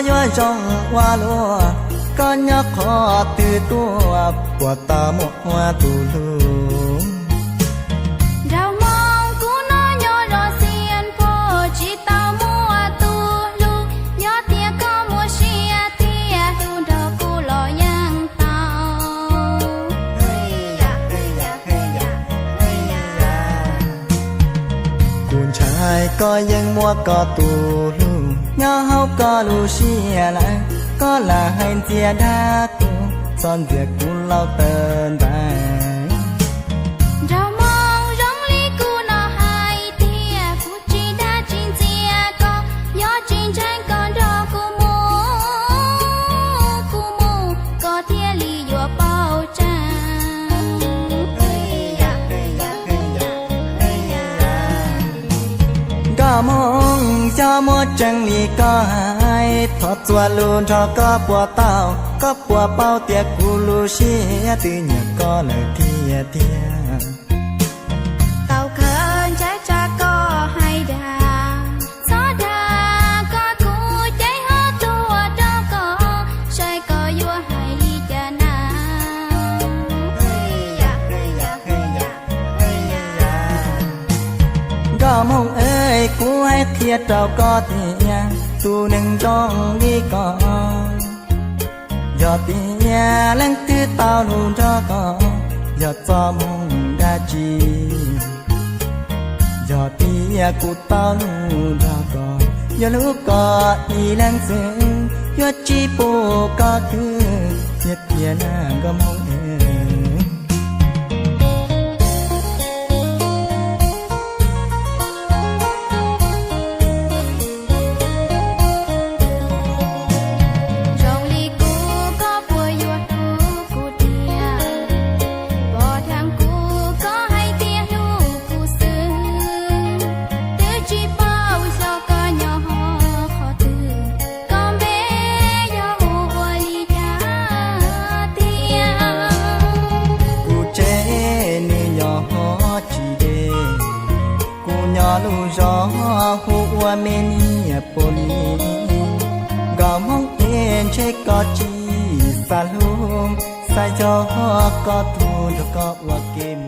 ย่อจ้องว่าลัวก็ยักขอตื่นตัวปวดตาหมกหัวตูลูเรามองกูน้อยย่อรอเสียนพอจีตามัวตูลูย่อเตียก็มัวเชียเตียดูดอกกูหล่อยังเตาเฮ้ยยะเฮ้ยยะเฮ้ยยะเฮ้ยยะคุณชายก็ยังมัวก็ตูลูย่อเฮาก็ลูเชียละก็ละให้เจียดากูซ่อนเดียกูเล่าเตือนไปเรามองร้องลีกูน่าหายเตียกูจีดาจินเจียก็ย่อจินใจก่อนรอกูมูก็เทียลีอยู่เป้าจังเฮ้ยยะเฮ้ยยะเฮ้ยยะเฮ้ยยะก็มองจะหมดจังลีก็หายทอดตัวลูนทอก็ปวดเต้าก็ปวดเป้าเตียกูลูเชียตื่นเนี่ยก็เลยเทียเทียเต่าเขินใจจากก็ให้ดาซอดาก็กูใจหาตัวดอกก็ใช่ก็ยั่วให้ลีจะนาเฮ้ยยะเฮ้ยยะเฮ้ยยะเฮ้ยยะก็มองเอ้ยกูให้เทียเจ้าก็เทียตูหนึ่งจ้องดีก่อนยอดเตียแรงตื้อเต้าลูนทอก็ยอดจอมงดาจียอดเตียกูเต้าลูนทอก็ยอดลูกก็อีแรงเสียงยอดจีปูก็คือเทียเทียน่าก็มองเอ้ลูจอหัวเมนีปนีก็มองเอ็นเชก็จีสาลุงใส่จอก็ทูก็ว่าเกม